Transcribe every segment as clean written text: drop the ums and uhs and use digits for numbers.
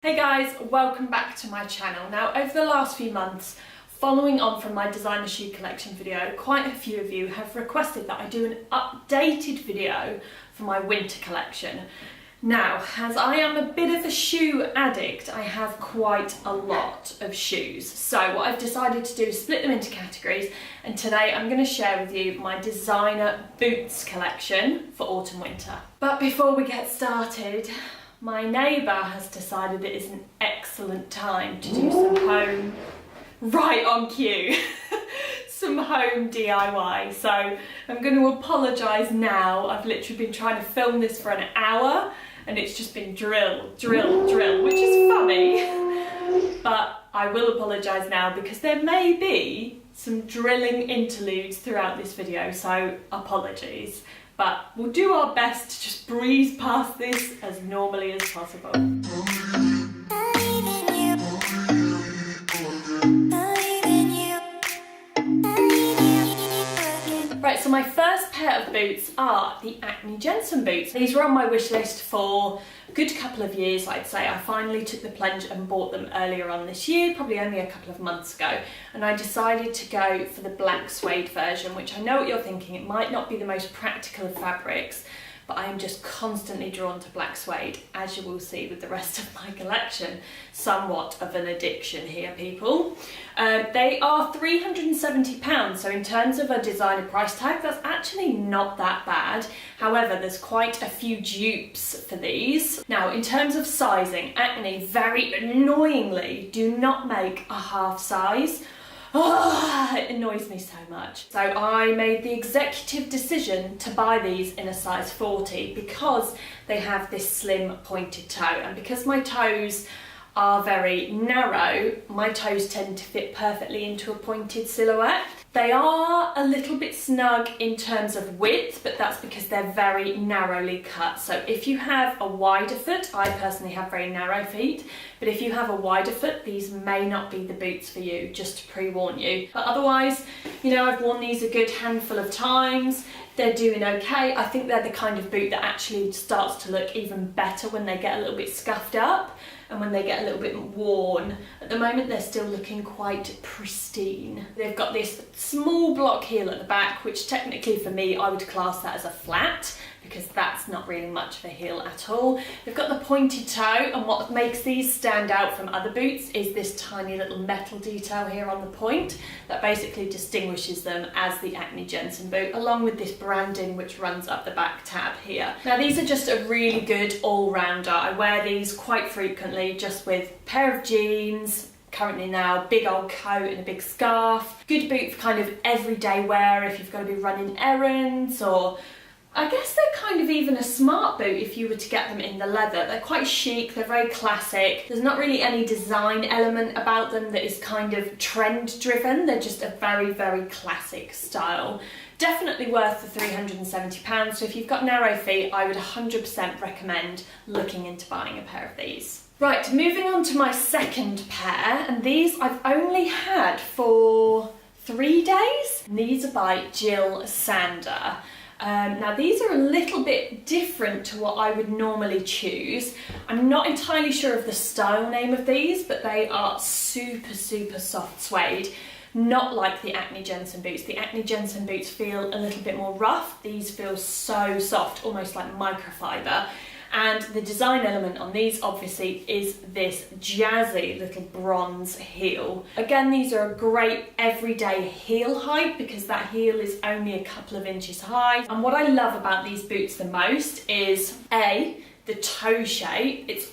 Hey guys, welcome back to my channel. Now, over the last few months, following on from my designer shoe collection video, quite a few of you have requested that I do an updated video for my winter collection. Now, as I am a bit of a shoe addict, I have quite a lot of shoes. So what I've decided to do is split them into categories, and today I'm going to share with you my designer boots collection for autumn winter. But before we get started, my neighbour has decided it is an excellent time to do some home, right on cue, some home DIY. So I'm going to apologise now. I've literally been trying to film this for an hour and it's just been drill, which is funny. But I will apologise now because there may be some drilling interludes throughout this video, so apologies. But we'll do our best to just breeze past this as normally as possible. Right, so my first pair of boots are the Acne Jensen boots. These were on my wish list for a good couple of years, I'd say. I finally took the plunge and bought them earlier on this year, probably only a couple of months ago. And I decided to go for the black suede version, which I know what you're thinking, it might not be the most practical of fabrics, but I am just constantly drawn to black suede, as you will see with the rest of my collection. Somewhat of an addiction here, people. They are £370, so in terms of a designer price tag, that's actually not that bad. However, there's quite a few dupes for these. Now, in terms of sizing, Acne very annoyingly do not make a half size. Oh, it annoys me so much. So I made the executive decision to buy these in a size 40 because they have this slim pointed toe, and because my toes are very narrow, my toes tend to fit perfectly into a pointed silhouette. They are a little bit snug in terms of width, but that's because they're very narrowly cut. So if you have a wider foot, I personally have very narrow feet, but if you have a wider foot, these may not be the boots for you, just to pre-warn you. But otherwise, you know, I've worn these a good handful of times. They're doing okay. I think they're the kind of boot that actually starts to look even better when they get a little bit scuffed up and when they get a little bit worn. At the moment, they're still looking quite pristine. They've got this small block heel at the back, which technically for me, I would class that as a flat, because that's not really much of a heel at all. They've got the pointed toe, and what makes these stand out from other boots is this tiny little metal detail here on the point that basically distinguishes them as the Acne Jensen boot, along with this branding which runs up the back tab here. Now, these are just a really good all-rounder. I wear these quite frequently just with a pair of jeans, currently now big old coat and a big scarf. Good boot for kind of everyday wear if you've got to be running errands, or I guess they're kind of even a smart boot if you were to get them in the leather. They're quite chic, they're very classic. There's not really any design element about them that is kind of trend driven. They're just a very classic style. Definitely worth the £370. So if you've got narrow feet, I would 100% recommend looking into buying a pair of these. Right, moving on to my second pair, and these I've only had for 3 days. And these are by Jil Sander. Now, these are a little bit different to what I would normally choose. I'm not entirely sure of the style name of these, but they are super soft suede. Not like the Acne Jensen boots. The Acne Jensen boots feel a little bit more rough. These feel so soft, almost like microfiber. And the design element on these obviously is this jazzy little bronze heel. Again, these are a great everyday heel height because that heel is only a couple of inches high. And what I love about these boots the most is A, the toe shape. It's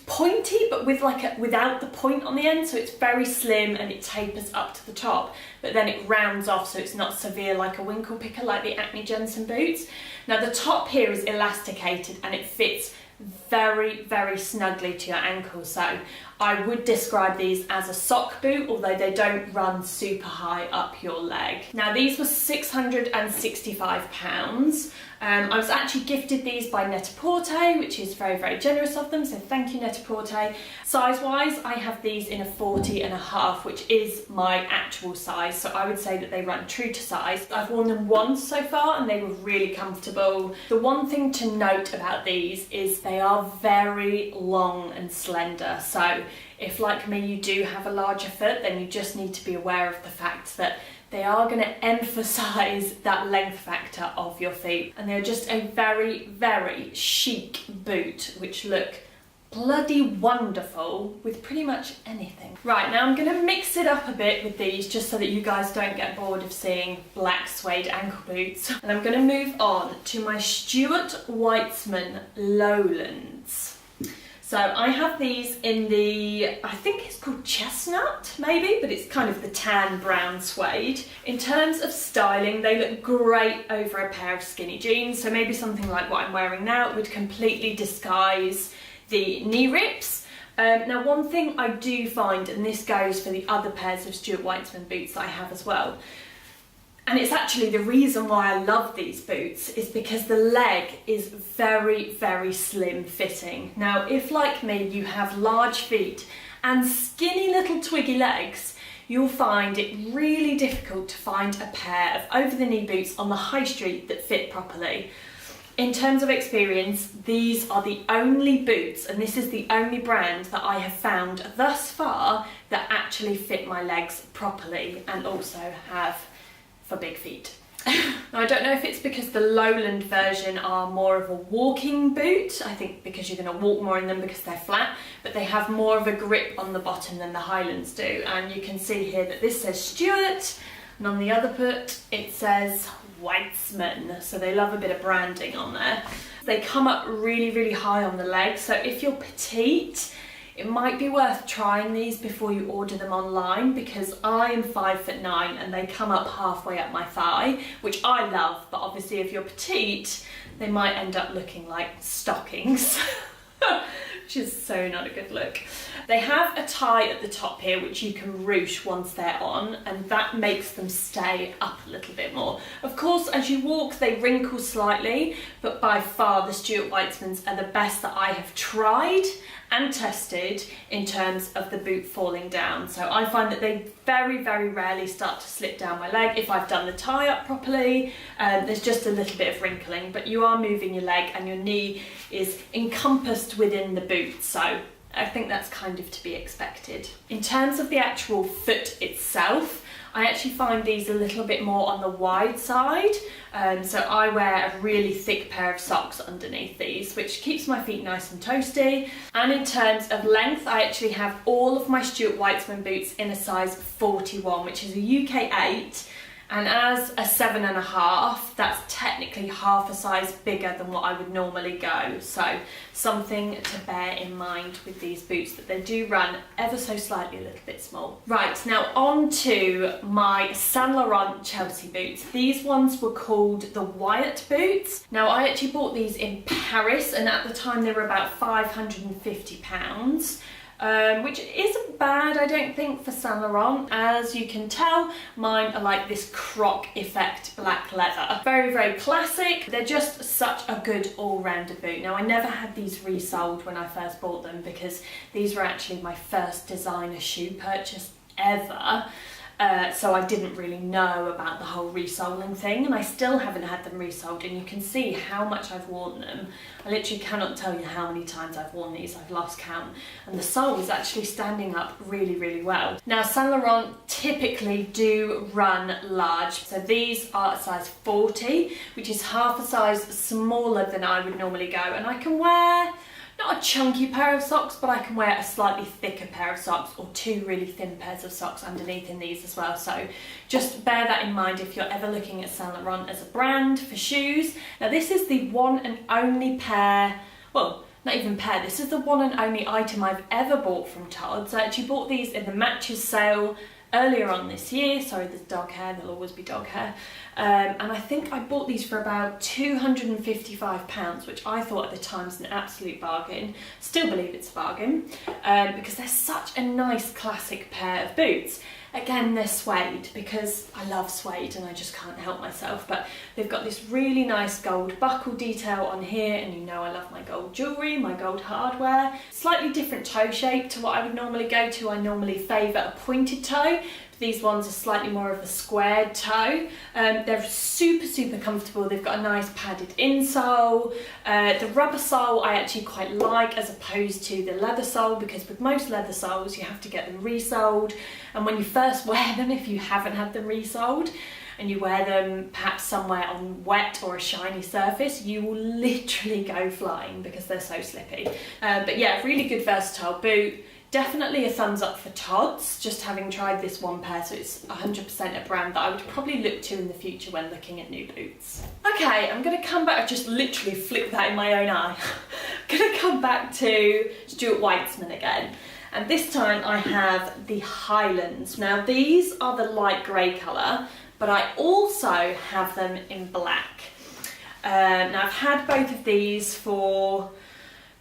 pointy, but with without the point on the end, so it's very slim and it tapers up to the top, but then it rounds off so it's not severe like a winkle picker like the Acne Jensen boots. Now, the top here is elasticated and it fits very snugly to your ankle, so I would describe these as a sock boot, although they don't run super high up your leg. Now, these were £665. I was actually gifted these by Net-a-Porter, which is very, very generous of them, so thank you, Net-a-Porter. Size-wise, I have these in a 40.5, which is my actual size, so I would say that they run true to size. I've worn them once so far and they were really comfortable. The one thing to note about these is they are very long and slender, so if, like me, you do have a larger foot, then you just need to be aware of the fact that they are going to emphasise that length factor of your feet. And they're just a very, very chic boot, which look bloody wonderful with pretty much anything. Right, now I'm going to mix it up a bit with these just so that you guys don't get bored of seeing black suede ankle boots. And I'm going to move on to my Stuart Weitzman Lowlands. So I have these in the, I think it's called chestnut maybe, but it's kind of the tan brown suede. In terms of styling, they look great over a pair of skinny jeans. So maybe something like what I'm wearing now would completely disguise the knee rips. Now one thing I do find, and this goes for the other pairs of Stuart Weitzman boots that I have as well, and it's actually the reason why I love these boots, is because the leg is very, very slim fitting. Now, if like me, you have large feet and skinny little twiggy legs, you'll find it really difficult to find a pair of over-the-knee boots on the high street that fit properly. In terms of experience, these are the only boots, and this is the only brand that I have found thus far that actually fit my legs properly and also have for big feet. Now, I don't know if it's because the Lowland version are more of a walking boot, I think because you're going to walk more in them because they're flat, but they have more of a grip on the bottom than the Highlands do. And you can see here that this says Stuart, and on the other foot it says Weitzman, so they love a bit of branding on there. They come up really, really high on the leg, so if you're petite, it might be worth trying these before you order them online, because I am 5'9" and they come up halfway up my thigh, which I love, but obviously if you're petite, they might end up looking like stockings, which is so not a good look. They have a tie at the top here, which you can ruche once they're on, and that makes them stay up a little bit more. Of course, as you walk, they wrinkle slightly, but by far the Stuart Weitzmans are the best that I have tried and tested in terms of the boot falling down. So I find that they very, very rarely start to slip down my leg if I've done the tie up properly. There's just a little bit of wrinkling, but you are moving your leg and your knee is encompassed within the boot, so I think that's kind of to be expected. In terms of the actual foot itself, I actually find these a little bit more on the wide side, so I wear a really thick pair of socks underneath these, which keeps my feet nice and toasty. And in terms of length, I actually have all of my Stuart Weitzman boots in a size 41, which is a UK 8, and as a 7.5, that's technically half a size bigger than what I would normally go. So something to bear in mind with these boots, that they do run ever so slightly a little bit small. Right, now on to my Saint Laurent Chelsea boots. These ones were called the Wyatt boots. Now I actually bought these in Paris, and at the time they were about £550. Which isn't bad, I don't think, for Saint Laurent. As you can tell, mine are like this croc effect black leather. Very, very classic. They're just such a good all-rounded boot. Now, I never had these resold when I first bought them, because these were actually my first designer shoe purchase ever. So I didn't really know about the whole resoling thing, and I still haven't had them resold, and you can see how much I've worn them. I literally cannot tell you how many times I've worn these, I've lost count, and the sole is actually standing up really, really well. Now Saint Laurent typically do run large, so these are a size 40, which is half a size smaller than I would normally go, and I can wear not a chunky pair of socks, but I can wear a slightly thicker pair of socks, or two really thin pairs of socks underneath in these as well. So just bear that in mind if you're ever looking at Saint Laurent as a brand for shoes. Now this is the one and only pair, well, not even pair, this is the one and only item I've ever bought from Tod's. I actually bought these in the Matches sale earlier on this year. Sorry, there's dog hair, there'll always be dog hair. And I think I bought these for about £255, which I thought at the time was an absolute bargain. Still believe it's a bargain, because they're such a nice classic pair of boots. Again, they're suede because I love suede and I just can't help myself, but they've got this really nice gold buckle detail on here, and you know I love my gold jewellery, my gold hardware. Slightly different toe shape to what I would normally go to. I normally favour a pointed toe. These ones are slightly more of a squared toe. They're super comfortable. They've got a nice padded insole. The rubber sole I actually quite like as opposed to the leather sole, because with most leather soles you have to get them resoled, and when you first wear them, if you haven't had them resoled and you wear them perhaps somewhere on wet or a shiny surface, you will literally go flying because they're so slippy. But yeah, really good versatile boot. Definitely a thumbs up for Tod's, just having tried this one pair, so it's 100% a brand that I would probably look to in the future when looking at new boots. Okay, I'm going to come back, I just literally flicked that in my own eye. I'm going to come back to Stuart Weitzman again, and this time I have the Highlands. Now these are the light grey colour, but I also have them in black. Now I've had both of these for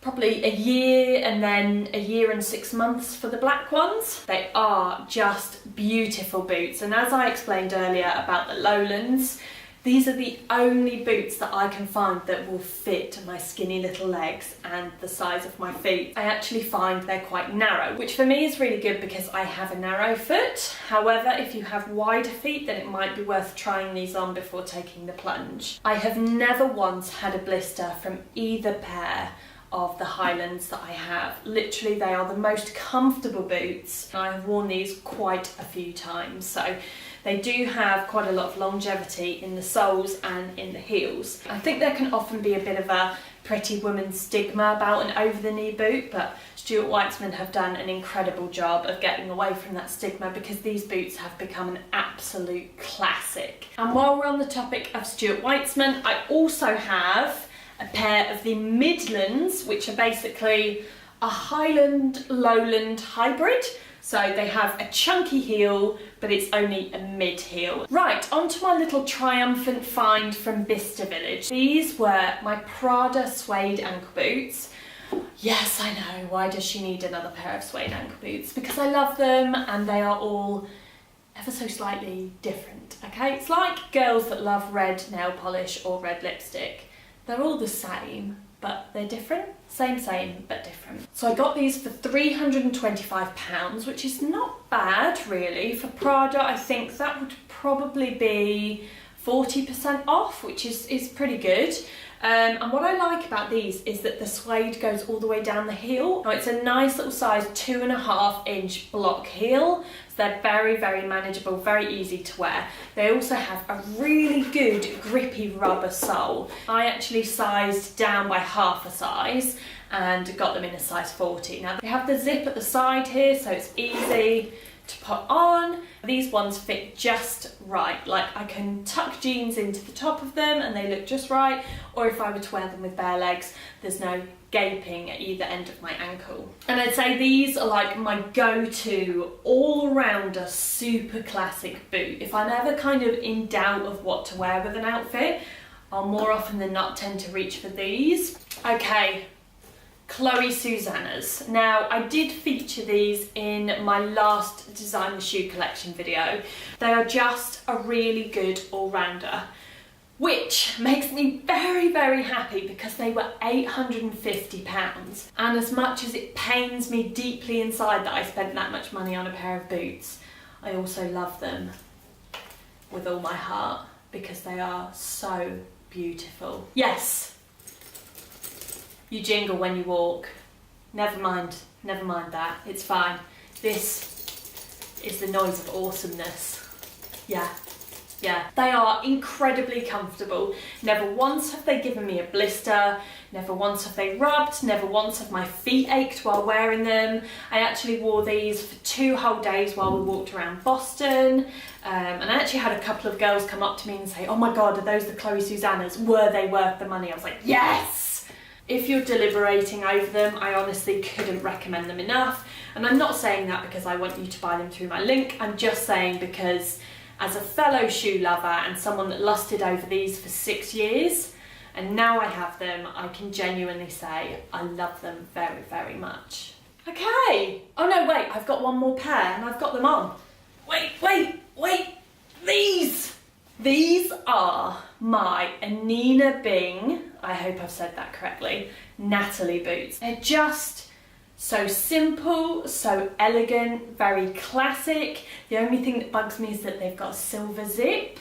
probably a year, and then a year and 6 months for the black ones. They are just beautiful boots, and as I explained earlier about the Lowlands, these are the only boots that I can find that will fit my skinny little legs and the size of my feet. I actually find they're quite narrow, which for me is really good because I have a narrow foot. However, if you have wider feet, then it might be worth trying these on before taking the plunge. I have never once had a blister from either pair of the Highlands that I have. Literally, they are the most comfortable boots. I have worn these quite a few times, so they do have quite a lot of longevity in the soles and in the heels. I think there can often be a bit of a pretty woman stigma about an over-the-knee boot, but Stuart Weitzman have done an incredible job of getting away from that stigma, because these boots have become an absolute classic. And while we're on the topic of Stuart Weitzman, I also have a pair of the Midlands, which are basically a Highland Lowland hybrid. So they have a chunky heel, but it's only a mid heel. Right, onto my little triumphant find from Bicester Village. These were my Prada suede ankle boots. Yes, I know, why does she need another pair of suede ankle boots? Because I love them, and they are all ever so slightly different, okay? It's like girls that love red nail polish or red lipstick. They're all the same, but they're different. Same, but different. So I got these for £325, which is not bad really. For Prada, I think that would probably be 40% off, which is pretty good. And what I like about these is that the suede goes all the way down the heel. Now it's a nice little size 2.5-inch block heel. So they're very manageable, very easy to wear. They also have a really good grippy rubber sole. I actually sized down by half a size and got them in a size 40. Now they have the zip at the side here, so it's easy to put on. These ones fit just right. Like, I can tuck jeans into the top of them and they look just right, or if I were to wear them with bare legs, there's no gaping at either end of my ankle. And I'd say these are like my go-to all-rounder super classic boot. If I'm ever kind of in doubt of what to wear with an outfit, I'll more often than not tend to reach for these. Okay, Chloe Susanna's. Now, I did feature these in my last designer shoe collection video. They are just a really good all-rounder, which makes me very happy because they were £850. And as much as it pains me deeply inside that I spent that much money on a pair of boots, I also love them with all my heart because they are so beautiful. Yes, you jingle when you walk. Never mind that, it's fine. This is the noise of awesomeness. Yeah. They are incredibly comfortable. Never once have they given me a blister, never once have they rubbed, never once have my feet ached while wearing them. I actually wore these for 2 whole days while we walked around Boston. And I actually had a couple of girls come up to me and say, oh my God, are those the Chloe Susanna's? Were they worth the money? I was like, yes! If you're deliberating over them, I honestly couldn't recommend them enough. And I'm not saying that because I want you to buy them through my link. I'm just saying because as a fellow shoe lover and someone that lusted over these for 6 years, and now I have them, I can genuinely say I love them very much. Okay. Oh no, wait, I've got one more pair and I've got them on. wait, these are my Anine Bing, I hope I've said that correctly, Natalie boots. They're just so simple, so elegant, very classic. The only thing that bugs me is that they've got a silver zip.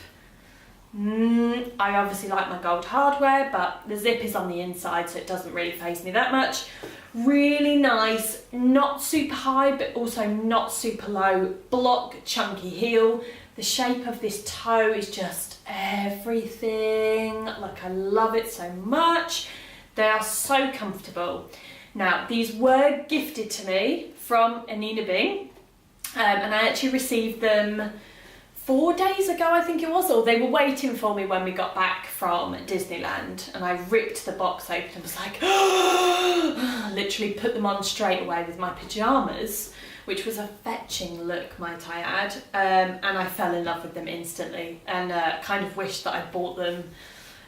I obviously like my gold hardware, but the zip is on the inside, so it doesn't really faze me that much. Really nice, not super high, but also not super low, block chunky heel. The shape of this toe is just everything. Like, I love it so much. They are so comfortable. Now, these were gifted to me from Anine Bing, and I actually received them 4 days ago, I think it was, or they were waiting for me when we got back from Disneyland, and I ripped the box open and was like, literally put them on straight away with my pyjamas, which was a fetching look, might I add, and I fell in love with them instantly, and kind of wished that I'd bought them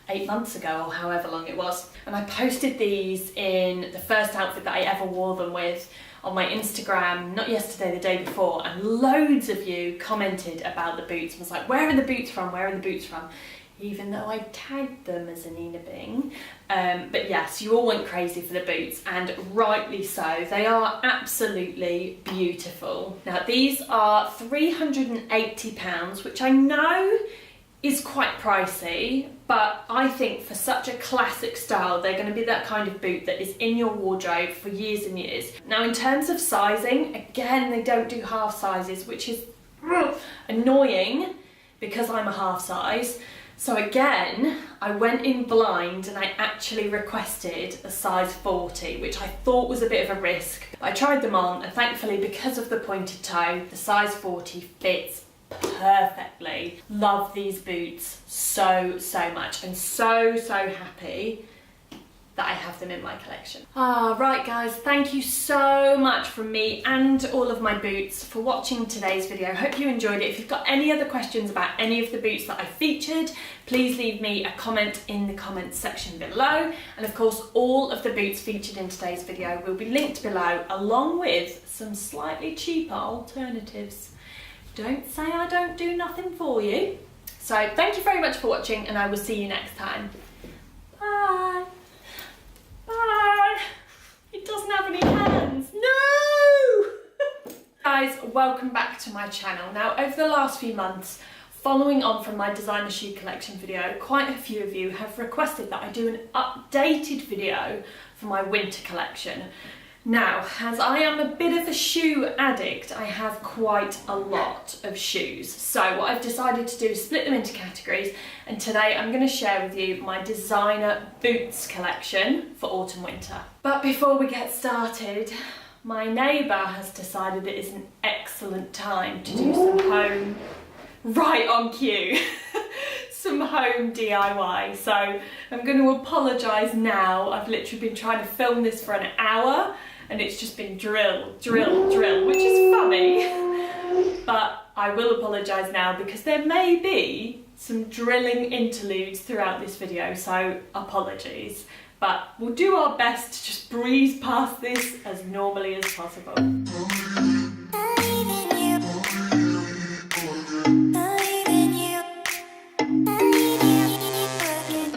8 months ago or however long it was. And I posted these in the first outfit that I ever wore them with on my Instagram, not yesterday, the day before, and loads of you commented about the boots and was like, where are the boots from, where are the boots from? Even though I tagged them as Anine Bing. But yes, you all went crazy for the boots, and rightly so. They are absolutely beautiful. Now, these are £380, which I know is quite pricey, but I think for such a classic style, they're going to be that kind of boot that is in your wardrobe for years and years. Now, in terms of sizing, again, they don't do half sizes, which is annoying because I'm a half size. So again, I went in blind and I actually requested a size 40, which I thought was a bit of a risk. I tried them on, and thankfully, because of the pointed toe, the size 40 fits perfectly. Love these boots so much, and so happy that I have them in my collection. Right guys, thank you so much from me and all of my boots for watching today's video. Hope you enjoyed it. If you've got any other questions about any of the boots that I featured, please leave me a comment in the comments section below, and of course all of the boots featured in today's video will be linked below, along with some slightly cheaper alternatives. Don't say I don't do nothing for you. So thank you very much for watching, and I will see you next time. Bye. Bye. It doesn't have any hands. No! Guys, welcome back to my channel. Now, over the last few months, following on from my designer shoe collection video, quite a few of you have requested that I do an updated video for my winter collection. Now, as I am a bit of a shoe addict, I have quite a lot of shoes. So what I've decided to do is split them into categories, and today I'm going to share with you my designer boots collection for autumn winter. But before we get started, my neighbour has decided it is an excellent time to do some home, right on cue, some home DIY. So I'm going to apologise now. I've literally been trying to film this for an hour, and it's just been drill, which is funny. But I will apologise now because there may be some drilling interludes throughout this video, so apologies. But we'll do our best to just breeze past this as normally as possible.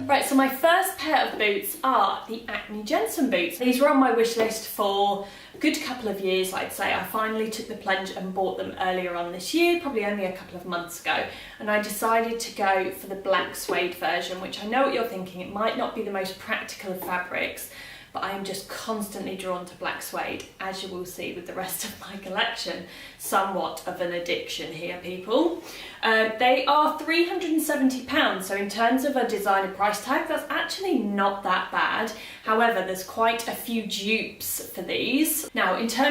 Right, so my first pair of boots are the Acne Jensen boots. These were on my wish list for a good couple of years, I'd say. I finally took the plunge and bought them earlier on this year, probably only a couple of months ago. And I decided to go for the black suede version, which I know what you're thinking, it might not be the most practical of fabrics, but I am just constantly drawn to black suede, as you will see with the rest of my collection. Somewhat of an addiction here, people. They are £370, so in terms of a designer price tag, that's actually not that bad. However, there's quite a few dupes for these. Now, in terms